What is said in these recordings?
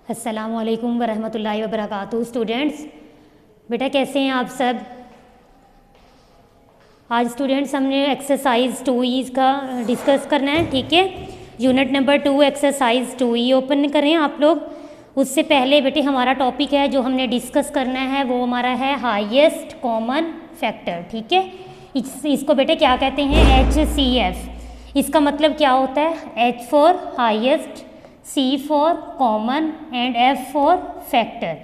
अस्सलामुअलैकुम वरहमतुल्लाहि वबरकातुहू। स्टूडेंट्स, बेटा कैसे हैं आप सब। आज स्टूडेंट्स हमने एक्सरसाइज 2E का डिस्कस करना है, ठीक है। Unit number 2 exercise 2E open करें आप लोग। उससे पहले बेटे हमारा टॉपिक है जो हमने डिस्कस करना है वो हमारा है हाईएस्ट कॉमन फैक्टर, ठीक है। इसको बेटे क्या कहते हैं, HCF। इसका मतलब क्या होता है, H for highest, C for common and F for factor,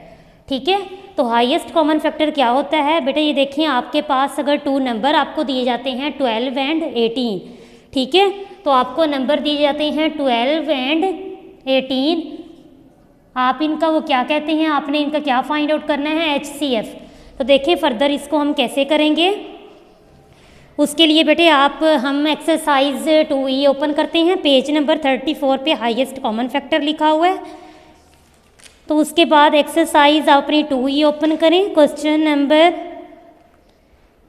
ठीक है। तो हाईएस्ट कॉमन फैक्टर क्या होता है बेटा, ये देखिए आपके पास अगर 2 नंबर आपको दिए जाते हैं 12 एंड 18, ठीक है। तो आपको नंबर दिए जाते हैं 12 एंड 18, आप इनका वो क्या कहते हैं, आपने इनका क्या फाइंड आउट करना है, HCF। तो देखिए फर्दर इसको हम कैसे करेंगे। उसके लिए बेटे हम एक्सरसाइज 2E ओपन करते हैं। पेज नंबर 34 पे हाईएस्ट कॉमन फैक्टर लिखा हुआ है। तो उसके बाद एक्सरसाइज अपनी 2E ओपन करें, क्वेश्चन नंबर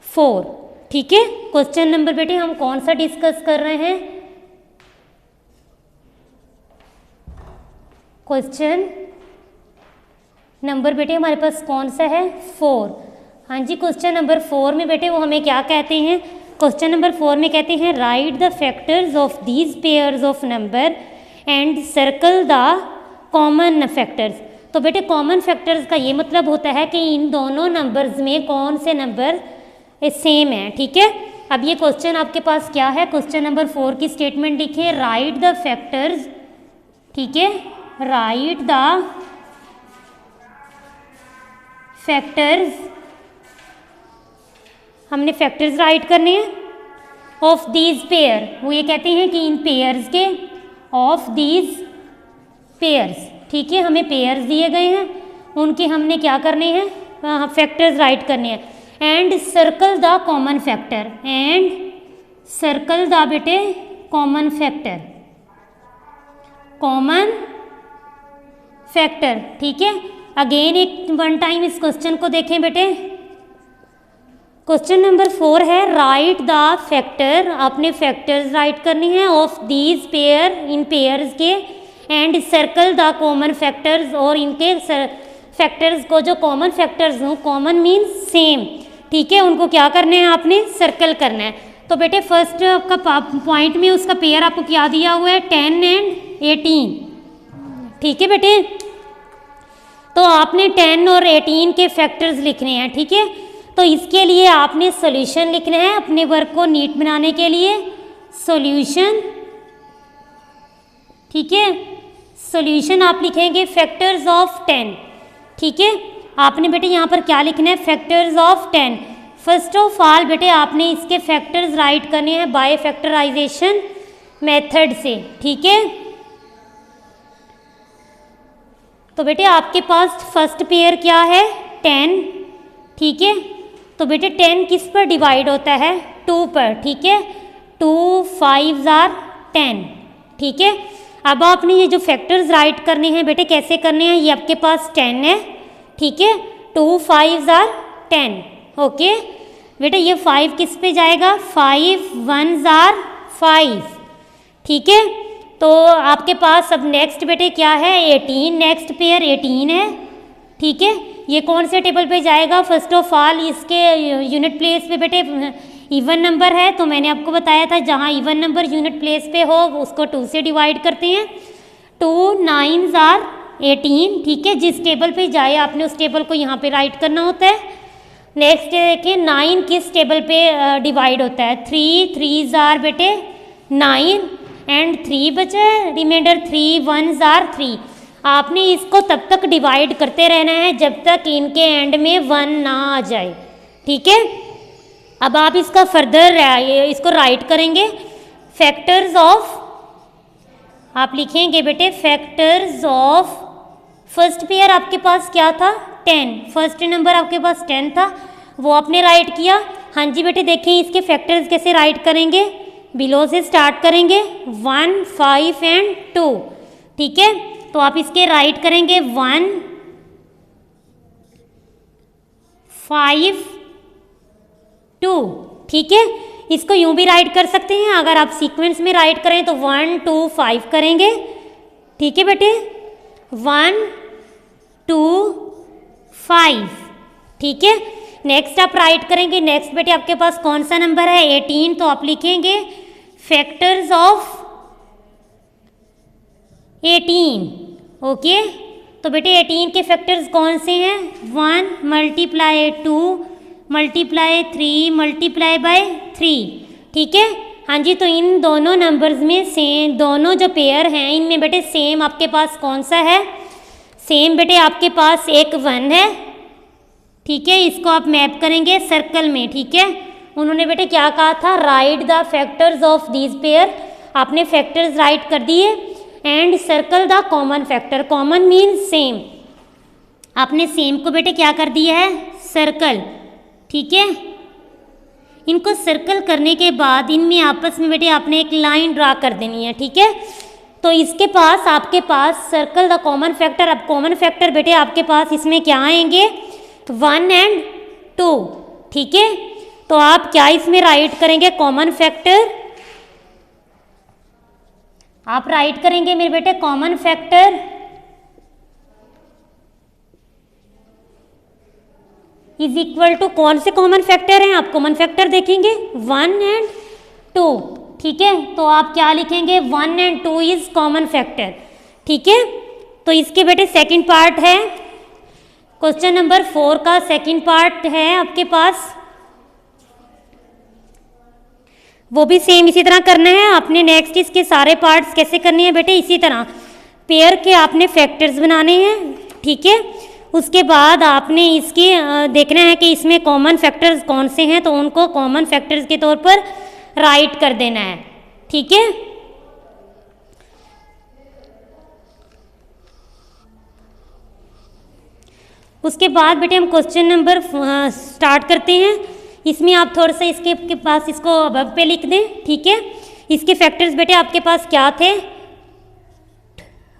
4, ठीक है। क्वेश्चन नंबर बेटे हम कौन सा डिस्कस कर रहे हैं, क्वेश्चन नंबर बेटे हमारे पास कौन सा है, 4। हाँ जी, क्वेश्चन नंबर 4 में बेटे वो हमें क्या कहते हैं, क्वेश्चन नंबर 4 में कहते हैं right the factors of these pairs of number and circle the common factors. तो बेटे कॉमन फैक्टर्स का ये मतलब होता है कि इन दोनों नंबर्स में कौन से नंबर सेम है, ठीक है। अब ये क्वेश्चन आपके पास क्या है, क्वेश्चन नंबर 4 की स्टेटमेंट लिखिए, राइट द फैक्टर्स, ठीक है, राइट द फैक्टर्स, हमने फैक्टर्स राइट करने हैं ऑफ दीज पेयर। वो ये कहते हैं कि इन पेयर्स के, ऑफ दीज पेयर्स, ठीक है। हमें पेयर्स दिए गए हैं, उनके हमने क्या करने हैं, फैक्टर्स राइट करने हैं। And circle the common factor, and circle the बेटे कॉमन फैक्टर, कॉमन फैक्टर, ठीक है। अगेन एक वन टाइम इस क्वेश्चन को देखें बेटे। क्वेश्चन नंबर 4 है राइट द फैक्टर, आपने फैक्टर्स राइट करनी है of these pair, in pairs के, and circle the common factors, और इनके फैक्टर्स को जो कॉमन फैक्टर्स हों, कॉमन मीन्स सेम, ठीक है, उनको क्या करना है, आपने सर्कल करना है। तो बेटे फर्स्ट आपका पॉइंट में उसका पेयर आपको क्या दिया हुआ है, 10 एंड 18, ठीक है बेटे। तो आपने 10 और 18 के फैक्टर्स लिखने हैं, ठीक है। तो इसके लिए आपने सॉल्यूशन लिखना है अपने वर्क को नीट बनाने के लिए, सॉल्यूशन, ठीक है। सॉल्यूशन आप लिखेंगे फैक्टर्स ऑफ 10, ठीक है। आपने बेटे यहाँ पर क्या लिखना है, factors of 10। First of all बेटे आपने इसके फैक्टर्स राइट करने हैं बाय फैक्टराइजेशन मेथड से, ठीक है। तो बेटे आपके पास फर्स्ट पेयर क्या है, 10, ठीक है। तो बेटे 10 किस पर डिवाइड होता है, 2 पर, ठीक है। 2 5 आर 10, ठीक है। अब आपने ये जो फैक्टर्स राइट करने हैं बेटे कैसे करने हैं, ये आपके पास 10 है, ठीक है। 2 5 आर 10, ओके बेटे। ये 5 किस पे जाएगा, 5 1 आर 5, ठीक है। तो आपके पास अब नेक्स्ट बेटे क्या है, 18, नेक्स्ट पेयर 18 है, ठीक है। ये कौन से टेबल पे जाएगा, फर्स्ट ऑफ ऑल इसके यूनिट प्लेस पे बेटे इवन नंबर है, तो मैंने आपको बताया था जहाँ इवन नंबर यूनिट प्लेस पे हो उसको 2 से डिवाइड करते हैं। 2 9 आर 18, ठीक है। जिस टेबल पे जाए आपने उस टेबल को यहाँ पे राइट करना होता है। नेक्स्ट देखिए 9 किस टेबल पे डिवाइड होता है, 3 3 आर बेटे 9 एंड 3 बचा है, रिमाइंडर 3 1 आर 3। आपने इसको तब तक डिवाइड करते रहना है जब तक इनके एंड में 1 ना आ जाए, ठीक है। अब आप इसका फर्दर इसको राइट करेंगे, फैक्टर्स ऑफ, आप लिखेंगे बेटे फैक्टर्स ऑफ, फर्स्ट पेयर आपके पास क्या था, 10, फर्स्ट नंबर आपके पास 10 था, वो आपने राइट किया। हाँ जी बेटे देखिए इसके फैक्टर्स कैसे राइट करेंगे, बिलो से स्टार्ट करेंगे, 1 5 एंड 2, ठीक है। तो आप इसके राइट करेंगे 1 5 2, ठीक है। इसको यूं भी राइट कर सकते हैं, अगर आप सीक्वेंस में राइट करें तो 1 2 5 करेंगे, ठीक है बेटे। 1 2 5। ठीक है, नेक्स्ट आप राइट करेंगे। नेक्स्ट बेटे आपके पास कौन सा नंबर है 18, तो आप लिखेंगे फैक्टर्स ऑफ 18। ओके, तो बेटे 18 के फैक्टर्स कौन से हैं? 1 मल्टीप्लाई 2 मल्टीप्लाई 3 मल्टीप्लाई बाय 3। ठीक है, हाँ जी, तो इन दोनों नंबर्स में सेम, दोनों जो पेयर हैं इनमें बेटे सेम आपके पास कौन सा है? सेम बेटे आपके पास एक 1 है। ठीक है, इसको आप मैप करेंगे सर्कल में। ठीक है, उन्होंने बेटे क्या कहा था? Right the factors of these pair. आपने फैक्टर्स राइट कर दिए and circle the common factor. Common means same. आपने सेम को बेटे क्या कर दिया है? सर्कल। ठीक है, इनको सर्कल करने के बाद इनमें आपस में बेटे आपने एक लाइन ड्रा कर देनी है। ठीक है, तो इसके पास आपके पास सर्कल द कॉमन फैक्टर। अब कॉमन फैक्टर बेटे आपके पास इसमें क्या आएंगे? 1 एंड 2। ठीक है, तो आप क्या इसमें राइट करेंगे? Common factor. आप राइट करेंगे मेरे बेटे common factor is equal to, कौन से कॉमन फैक्टर हैं? आप कॉमन फैक्टर देखेंगे 1 एंड 2। ठीक है, तो आप क्या लिखेंगे? 1 एंड 2 इज कॉमन फैक्टर। ठीक है, तो इसके बेटे सेकंड पार्ट है, क्वेश्चन नंबर 4 का सेकंड पार्ट है आपके पास, वो भी सेम इसी तरह करना है आपने। नेक्स्ट इसके सारे पार्ट्स कैसे करने हैं बेटे? इसी तरह पेयर के आपने फैक्टर्स बनाने हैं। ठीक है, उसके बाद आपने इसकी देखना है कि इसमें कॉमन फैक्टर्स कौन से हैं, तो उनको कॉमन फैक्टर्स के तौर पर राइट कर देना है। ठीक है, उसके बाद बेटे हम क्वेश्चन नंबर स्टार्ट करते हैं। इसमें आप थोड़ा सा इसके पास इसको अब पे लिख दें। ठीक है, इसके फैक्टर्स बेटे आपके पास क्या थे?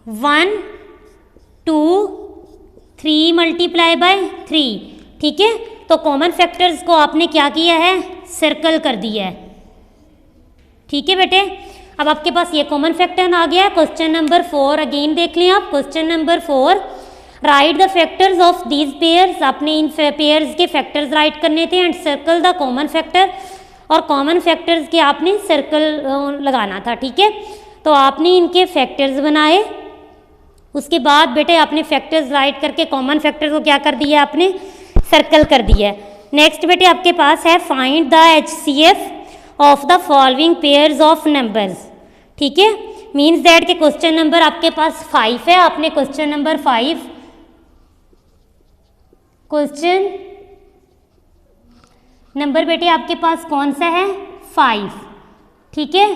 1 2 3 मल्टीप्लाई बाय 3। ठीक है, तो कॉमन फैक्टर्स को आपने क्या किया है? सर्कल कर दिया है। ठीक है बेटे, अब आपके पास ये कॉमन फैक्टर आ गया। क्वेश्चन नंबर 4 अगेन देख लें आप। Question number 4, right the factors of these pairs. आपने इन पेयर्स के फैक्टर्स राइट करने थे and circle the common factor, और कॉमन फैक्टर्स के आपने सर्कल लगाना था। ठीक है, तो आपने इनके फैक्टर्स बनाए। उसके बाद बेटे आपने फैक्टर्स राइट करके कॉमन फैक्टर्स को क्या कर दिया? आपने सर्कल कर दिया। नेक्स्ट बेटे आपके पास है find the HCF of the following pairs of numbers. ठीक है, मीन्स दैट के क्वेश्चन नंबर आपके पास 5 है। आपने क्वेश्चन नंबर 5, क्वेश्चन नंबर बेटे आपके पास कौन सा है? 5। ठीक है,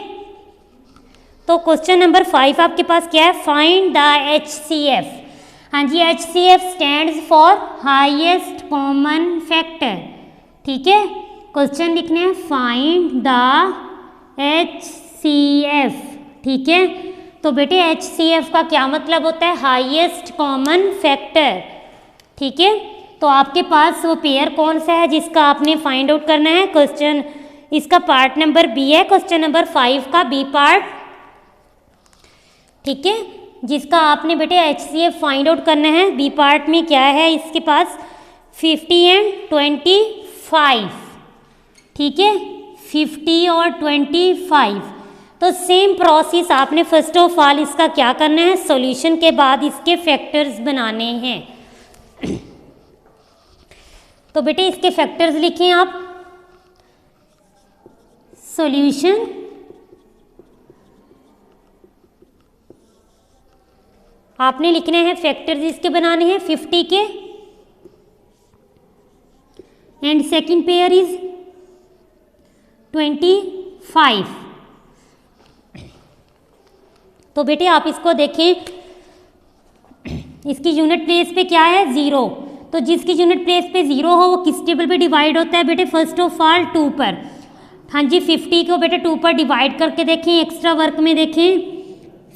तो क्वेश्चन नंबर 5 आपके पास क्या है? Find the HCF। हाँ जी, HCF stands for highest common factor. ठीक है, क्वेश्चन लिखने हैं फाइंड द HCF। ठीक है, तो बेटे HCF का क्या मतलब होता है? Highest common factor. ठीक है, तो आपके पास वो पेयर कौन सा है जिसका आपने फाइंड आउट करना है? क्वेश्चन इसका पार्ट नंबर बी है, क्वेश्चन नंबर 5 का बी पार्ट। ठीक है, जिसका आपने बेटे HCF फाइंड आउट करना है। बी पार्ट में क्या है इसके पास? 50 एंड 25। ठीक है, 50 और 25। तो सेम प्रोसेस आपने फर्स्ट ऑफ ऑल इसका क्या करना है? सॉल्यूशन के बाद इसके फैक्टर्स बनाने हैं। तो बेटे इसके फैक्टर्स लिखें आप। सॉल्यूशन आपने लिखने हैं फैक्टर्स इसके बनाने हैं 50 के, एंड सेकंड पेयर इज 25। तो बेटे आप इसको देखें, इसकी यूनिट प्लेस पे क्या है? 0। तो जिसकी यूनिट प्लेस पे 0 हो वो किस टेबल पे डिवाइड होता है बेटे? फर्स्ट ऑफ ऑल 2 पर। हाँ जी, 50 को बेटे 2 पर डिवाइड करके देखें, एक्स्ट्रा वर्क में देखें।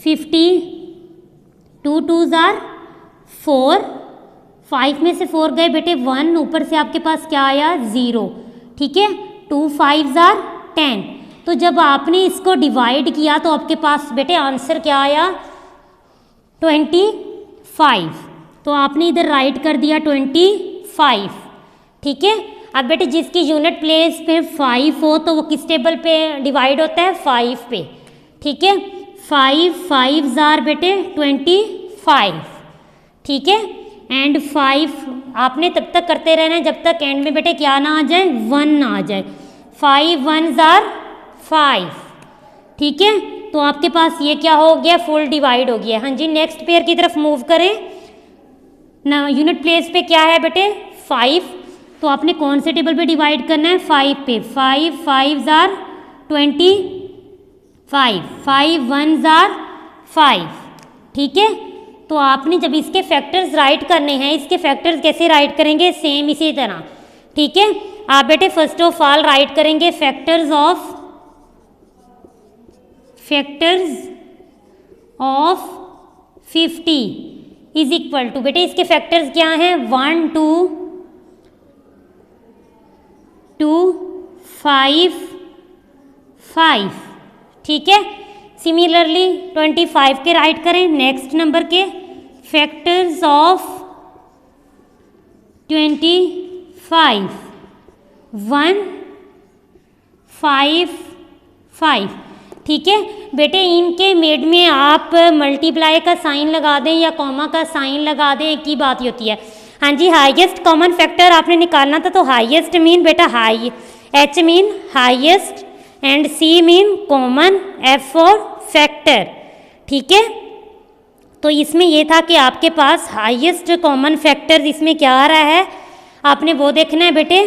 50 2 2s are 4, 5 में से 4 गए बेटे 1, ऊपर से आपके पास क्या आया? 0। ठीक है, 2 5s are 10। तो जब आपने इसको डिवाइड किया तो आपके पास बेटे आंसर क्या आया? 25। तो आपने इधर राइट कर दिया 25, ठीक है। अब बेटे जिसकी यूनिट प्लेस पे 5 हो तो वो किस टेबल पे डिवाइड होता है, 5 पे, ठीक है। 5 5 जार बेटे 25, ठीक है। एंड 5 आपने तब तक करते रहना है जब तक एंड में बेटे क्या ना आ जाए, 1 ना आ जाए। 5 1 जार 5, ठीक है। तो आपके पास ये क्या हो गया, फुल डिवाइड हो गया। हाँ जी, नेक्स्ट पेयर की तरफ मूव करें ना। यूनिट प्लेस पे क्या है बेटे, 5, तो आपने कौन से टेबल पे डिवाइड करना है, 5 पे। 5 5 जार 25, 5 1 जार 5, ठीक है। तो आपने जब इसके फैक्टर्स राइट करने हैं, इसके फैक्टर्स कैसे राइट करेंगे, सेम इसी तरह, ठीक है। आप बेटे फर्स्ट ऑफ ऑल राइट करेंगे factors of 50 is equal to, बेटे इसके फैक्टर्स क्या हैं, 1 2 2 5 5, ठीक है। सिमिलरली 25 के राइट करें। नेक्स्ट नंबर के फैक्टर्स ऑफ 25, 1 5 5, ठीक है। बेटे इनके मेड में आप मल्टीप्लाई का साइन लगा दें या कॉमा का साइन लगा दें, एक ही बात होती है। हाँ जी, हाईएस्ट कॉमन फैक्टर आपने निकालना था, तो हाईएस्ट मीन बेटा high, H mean highest and C mean common, F for factor, ठीक है। तो इसमें ये था कि आपके पास हाईएस्ट कॉमन फैक्टर इसमें क्या आ रहा है, आपने वो देखना है बेटे।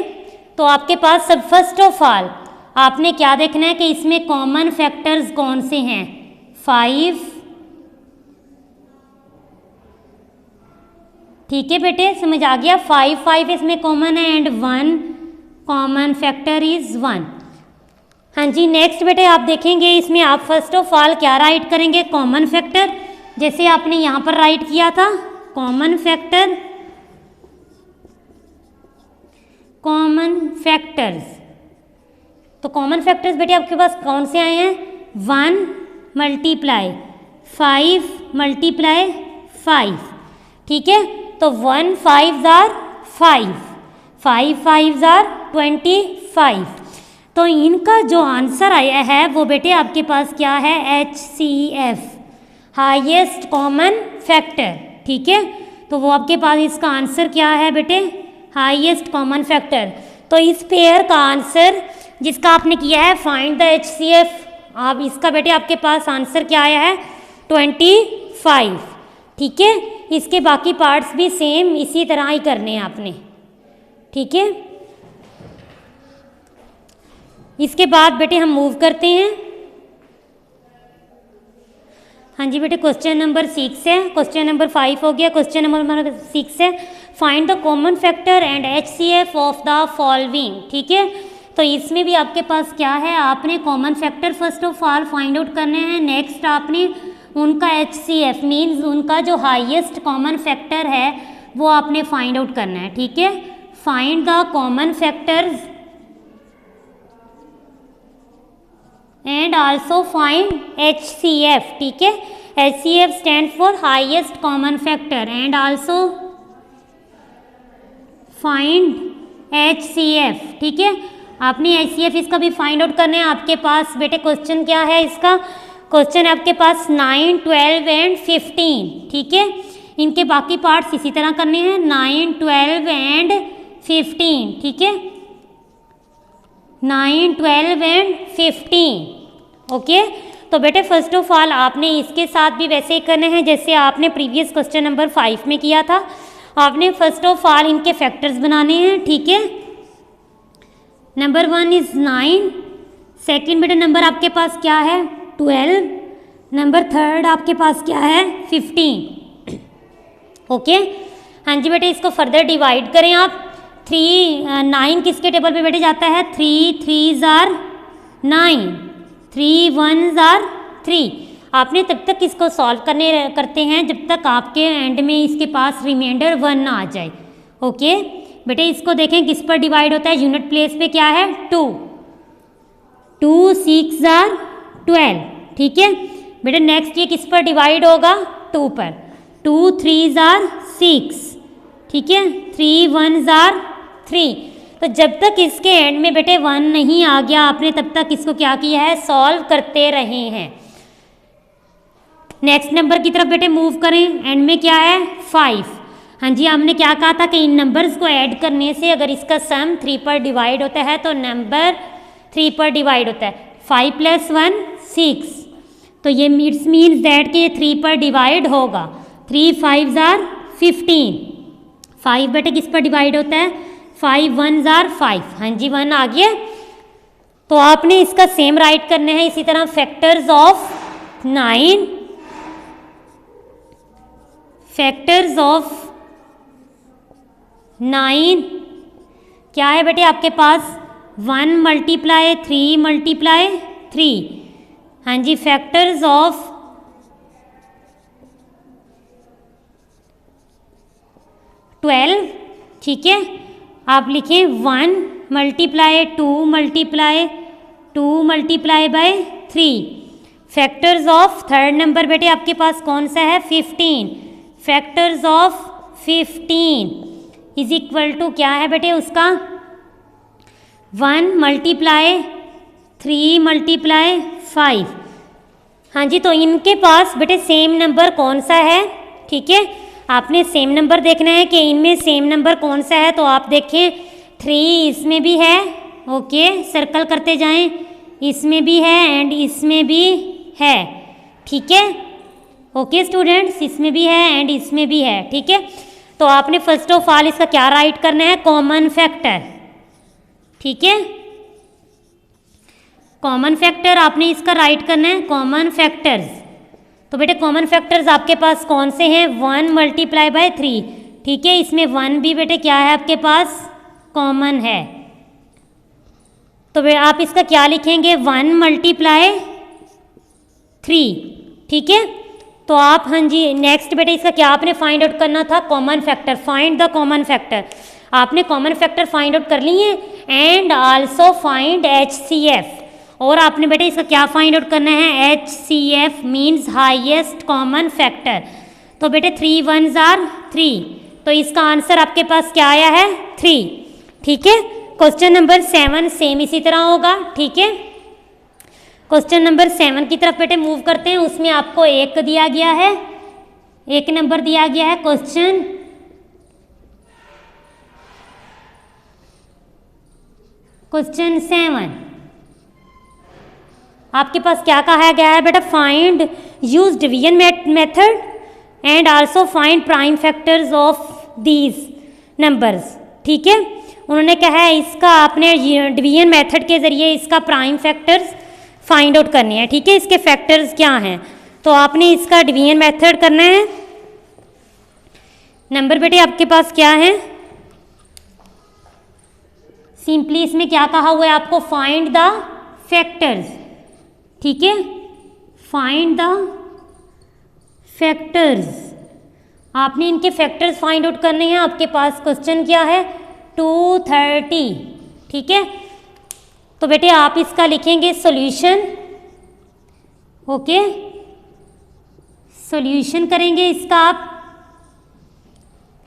तो आपके पास सब फर्स्ट ऑफ ऑल आपने क्या देखना है कि इसमें कॉमन फैक्टर्स कौन से हैं, 5, ठीक है बेटे, समझ आ गया। 5 5 इसमें कॉमन है एंड 1 कॉमन फैक्टर इज 1। हाँ जी, नेक्स्ट बेटे आप देखेंगे इसमें आप फर्स्ट ऑफ ऑल क्या राइट करेंगे, कॉमन फैक्टर, जैसे आपने यहाँ पर राइट किया था कॉमन फैक्टर, कॉमन फैक्टर्स। तो कॉमन फैक्टर्स बेटे आपके पास कौन से आए हैं, 1 मल्टीप्लाई 5 मल्टीप्लाई 5, ठीक है। तो 1 5 जार 5, 5 5 जार 25। तो इनका जो आंसर आया है वो बेटे आपके पास क्या है, HCF, हाईएस्ट कॉमन फैक्टर, ठीक है। तो वो आपके पास इसका आंसर क्या है बेटे, हाईएस्ट कॉमन फैक्टर। तो इस पेयर का आंसर जिसका आपने किया है फाइंड द HCF, आप इसका बेटे आपके पास आंसर क्या आया है, 25, ठीक है। इसके बाकी पार्ट्स भी सेम इसी तरह ही करने हैं आपने, ठीक है। इसके बाद बेटे हम मूव करते हैं। हाँ जी बेटे, क्वेश्चन नंबर 6 है, क्वेश्चन नंबर 5 हो गया, क्वेश्चन नंबर 6 है find the common factor and HCF of the following, ठीक है। तो इसमें भी आपके पास क्या है, आपने common factor first of all find out करने हैं, नेक्स्ट आपने उनका HCF मीन्स उनका जो हाईएस्ट कॉमन फैक्टर है वो आपने फाइंड आउट करना है, ठीक है। Find the common factors and also find HCF, ठीक है। HCF stand for highest common factor and also find HCF, ठीक है। आपने HCF इसका भी फाइंड आउट करना है। आपके पास बेटे क्वेश्चन क्या है, इसका क्वेश्चन आपके पास 9 12 एंड 15, ठीक है। इनके बाकी पार्ट्स इसी तरह करने हैं, 9 12 एंड 15, ठीक है, 9 12 एंड 15, ओके। तो बेटे फर्स्ट ऑफ ऑल आपने इसके साथ भी वैसे ही करने हैं जैसे आपने प्रीवियस क्वेश्चन नंबर 5 में किया था। आपने फर्स्ट ऑफ ऑल इनके फैक्टर्स बनाने हैं, ठीक है। नंबर 1 इज 9, सेकेंड बेटे नंबर आपके पास क्या है, 12, नंबर थर्ड आपके पास क्या है, 15, ओके। हाँ जी बेटे, इसको फर्दर डिवाइड करें आप। 9 किसके टेबल पे बेटे जाता है, 3 3 आर 9, 3 1 आर 3। आपने तब तक इसको सॉल्व करते हैं जब तक आपके एंड में इसके पास रिमाइंडर 1 ना आ जाए, ओके। बेटे इसको देखें किस पर डिवाइड होता है, यूनिट प्लेस पे क्या है, 2 2 6 आर 12, ठीक है। बेटे नेक्स्ट ये किस पर डिवाइड होगा, 2 पर, 2 3 आर 6, ठीक है, 3 1s are 3। तो जब तक इसके एंड में बेटे 1 नहीं आ गया आपने तब तक इसको क्या किया है, सॉल्व करते रहे हैं। नेक्स्ट नंबर की तरफ बेटे मूव करें, एंड में क्या है 5। हाँ जी, हमने क्या कहा था कि इन नंबर्स को ऐड करने से अगर इसका सम 3 पर डिवाइड होता है तो नंबर 3 पर डिवाइड होता है। 5 + 1 6, तो ये इट्स मीन्स दैट कि ये 3 पर डिवाइड होगा। 3 5s are 15। 5 बेटे किस पर डिवाइड होता है, 5 1s are 5। हाँ जी 1 आ गया। तो आपने इसका सेम राइट करना है। इसी तरह फैक्टर्स ऑफ 9, फैक्टर्स ऑफ 9 क्या है बेटे आपके पास, 1 × 3 × 3। हाँ जी, फैक्टर्स ऑफ 12, ठीक है, आप लिखें 1 × 2 × 3। फैक्टर्स ऑफ थर्ड नंबर बेटे आपके पास कौन सा है, 15। Factors of 15 is equal to क्या है बेटे उसका, 1 × 3 × 5। हाँ जी, तो इनके पास बेटे सेम नंबर कौन सा है, ठीक है, आपने सेम नंबर देखना है कि इनमें सेम नंबर कौन सा है। तो आप देखें 3 इसमें भी है, ओके, सर्कल करते जाएं, इसमें भी है एंड इसमें भी है, ठीक है, ओके स्टूडेंट्स, इसमें भी है एंड इसमें भी है, ठीक है। तो आपने फर्स्ट ऑफ ऑल इसका क्या राइट करना है, कॉमन फैक्टर, ठीक है, कॉमन फैक्टर आपने इसका राइट करना है, कॉमन फैक्टर्स। तो बेटे कॉमन फैक्टर्स आपके पास कौन से हैं, 1 × 3, ठीक है, इसमें 1 भी बेटे क्या है आपके पास, कॉमन है। तो आप इसका क्या लिखेंगे, 1 × 3, ठीक है। तो आप हाँ जी नेक्स्ट बेटे इसका क्या आपने फाइंड आउट करना था, common factor, find the common factor. आपने कॉमन फैक्टर फाइंड आउट कर लिए एंड आल्सो फाइंड HCF। और आपने बेटे इसका क्या फाइंड आउट करना है, HCF means highest common factor. तो बेटे 3 1s are 3, तो इसका आंसर आपके पास क्या आया है, 3, ठीक है। क्वेश्चन नंबर 7 सेम इसी तरह होगा, ठीक है। क्वेश्चन नंबर 7 की तरफ बेटे मूव करते हैं। उसमें आपको 1 दिया गया है, 1 नंबर दिया गया है। क्वेश्चन 7 आपके पास क्या कहा गया है बेटा, find use division method and also find prime factors of these numbers, ठीक है। उन्होंने कहा है इसका आपने डिवीजन मेथड के जरिए इसका प्राइम फैक्टर्स फाइंड आउट करनी है, ठीक है, इसके फैक्टर्स क्या हैं। तो आपने इसका डिवीजन मेथड करना है। नंबर बेटे आपके पास क्या है, सिंपली इसमें क्या कहा हुआ है आपको, फाइंड द फैक्टर्स, ठीक है, फाइंड द फैक्टर्स। आपने इनके फैक्टर्स फाइंड आउट करने हैं। आपके पास क्वेश्चन क्या है, 230, ठीक है। तो बेटे आप इसका लिखेंगे सॉल्यूशन, ओके, सॉल्यूशन करेंगे इसका आप।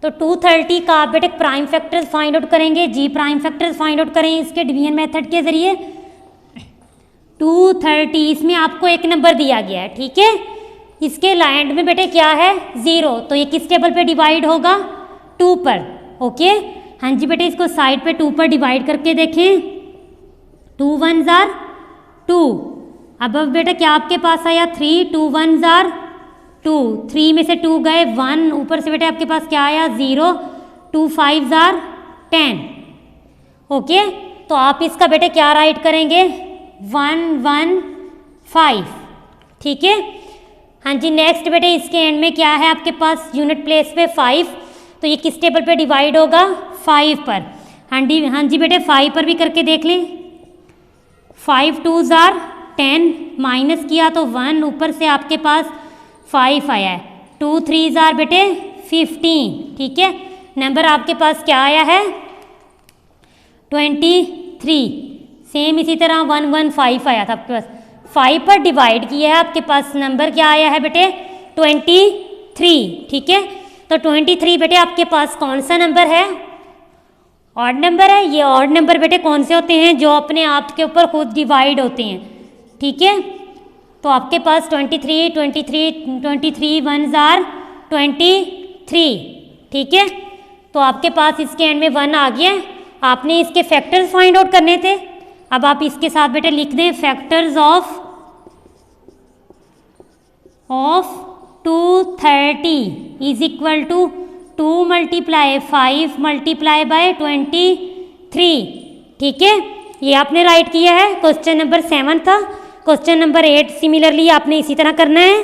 तो 230 का आप बेटे प्राइम फैक्टर्स फाइंड आउट करेंगे, जी प्राइम फैक्टर्स फाइंड आउट करें इसके डिवीजन मेथड के जरिए। 230 इसमें आपको 1 नंबर दिया गया है, ठीक है, इसके लैंड में बेटे क्या है, 0, तो ये किस टेबल पे डिवाइड होगा, 2 पर, ओके। हाँ जी बेटे इसको साइड पे 2 पर डिवाइड करके देखें, 2 1s are 2। अब बेटा क्या आपके पास आया, 3 2 1s are 2, 3 में से 2 गए, 1 ऊपर से बेटे आपके पास क्या आया, 0, 2 5s are 10, ओके। तो आप इसका बेटे क्या राइट करेंगे, 1 1 5, ठीक है। हाँ जी नेक्स्ट बेटे इसके एंड में क्या है आपके पास, यूनिट प्लेस पे 5, तो ये किस टेबल पे डिवाइड होगा, 5 पर। हाँ जी बेटे 5 पर भी करके देख लें, 5 2s are 10, माइनस किया तो 1, ऊपर से आपके पास 5 आया है, 2 3s are बेटे 15, ठीक है। नंबर आपके पास क्या आया है, 23। सेम इसी तरह 1 1 5 आया था आपके पास, 5 पर डिवाइड किया है, आपके पास नंबर क्या आया है बेटे, 23, ठीक है। तो 23 बेटे आपके पास कौन सा नंबर है? ऑड नंबर है। ये ऑड नंबर बेटे कौन से होते हैं? जो अपने आप के ऊपर खुद डिवाइड होते हैं, ठीक है। तो आपके पास 23 वंस आर 23, ठीक है। तो आपके पास इसके एंड में 1 आ गया। आपने इसके फैक्टर्स फाइंड आउट करने थे। अब आप इसके साथ बेटे लिख दें factors of 230 is equal to 2 × 5 × 23, ठीक है। ये आपने राइट किया है। क्वेश्चन नंबर 7 था। क्वेश्चन नंबर 8 सिमिलरली आपने इसी तरह करना है।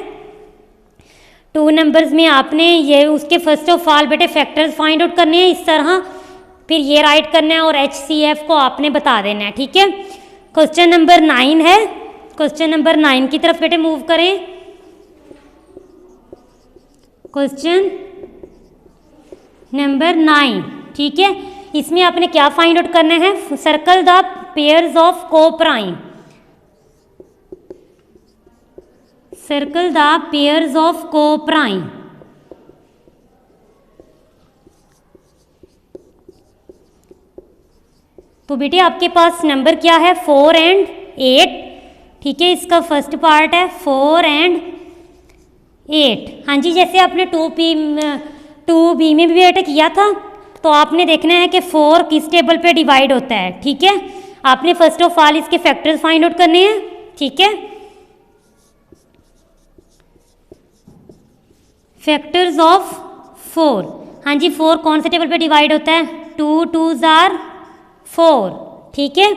2 नंबर्स में आपने ये उसके फर्स्ट ऑफ ऑल बेटे फैक्टर्स फाइंड आउट करने हैं इस तरह, फिर ये राइट करना है और HCF को आपने बता देना है, ठीक है। क्वेश्चन नंबर 9 है। क्वेश्चन नंबर 9 की तरफ बेटे मूव करें। क्वेश्चन नंबर 9, ठीक है। इसमें आपने क्या फाइंड आउट करना है? Circle the pairs of coprime. Circle the pairs of coprime. तो बेटे आपके पास नंबर क्या है? 4 और 8, ठीक है। इसका फर्स्ट पार्ट है 4 और 8। हाँ जी, जैसे आपने 2B में भी बेटे किया था, तो आपने देखना है कि 4 किस टेबल पे डिवाइड होता है, ठीक है। आपने फर्स्ट ऑफ ऑल इसके फैक्टर्स फाइंड आउट करने हैं, ठीक है। फैक्टर्स ऑफ 4, हाँ जी, 4 कौन से टेबल पे डिवाइड होता है? 2 2s are 4, ठीक है।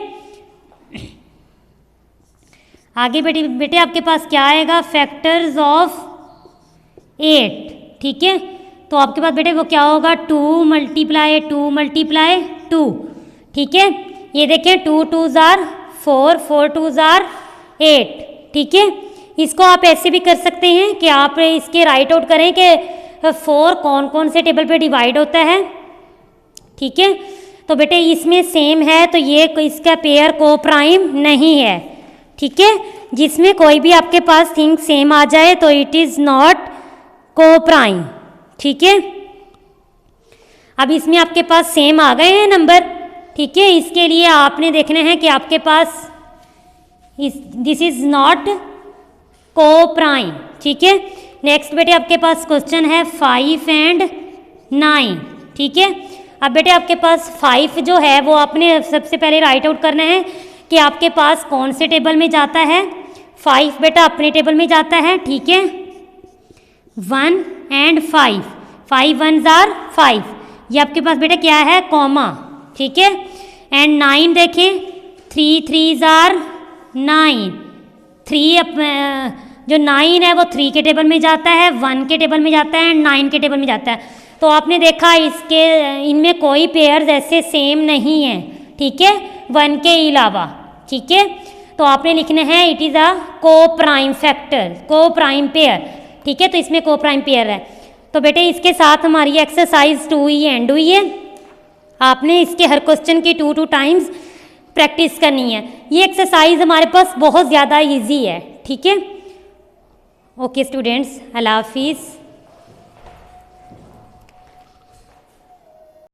आगे बेटे आपके पास क्या आएगा? फैक्टर्स ऑफ 8, ठीक है। तो आपके पास बेटे वो क्या होगा? 2 × 2, ठीक है। ये देखें 2 2s are 4, 4 2s are 8, ठीक है। इसको आप ऐसे भी कर सकते हैं कि आप इसके राइट आउट करें कि 4 कौन कौन से टेबल पे डिवाइड होता है, ठीक है। तो बेटे इसमें सेम है, तो ये इसका पेयर कोप्राइम नहीं है, ठीक है। जिसमें कोई भी आपके पास थिंग सेम आ जाए तो इट इज़ नॉट कोप्राइम, ठीक है। अब इसमें आपके पास सेम आ गए हैं नंबर, ठीक है। इसके लिए आपने देखना है कि आपके पास दिस इज नॉट कोप्राइम, ठीक है। नेक्स्ट बेटे आपके पास क्वेश्चन है 5 और 9, ठीक है। अब बेटे आपके पास 5 जो है वो आपने सबसे पहले राइट आउट करना है कि आपके पास कौन से टेबल में जाता है। 5 बेटा अपने टेबल में जाता है, ठीक है। 1 और 5, 5 1s are 5, ये आपके पास बेटा क्या है? कॉमा, ठीक है। एंड 9 देखें, 3 3s are 9, 3 जो 9 है वो 3 के टेबल में जाता है, 1 के टेबल में जाता है, 9 के टेबल में जाता है। तो आपने देखा इनमें कोई पेयर्स ऐसे सेम नहीं है, ठीक है, 1 के अलावा, ठीक है। तो आपने लिखना है it is a coprime factor, coprime pair, ठीक है। तो इसमें कोप्राइम पेयर है। तो बेटे इसके साथ हमारी एक्सरसाइज 2 ही एंड हुई है। आपने इसके हर क्वेश्चन की 2 टाइम्स प्रैक्टिस करनी है। ये एक्सरसाइज हमारे पास बहुत ज़्यादा इजी है, ठीक है। ओके स्टूडेंट्स, अल्लाह हाफिज़।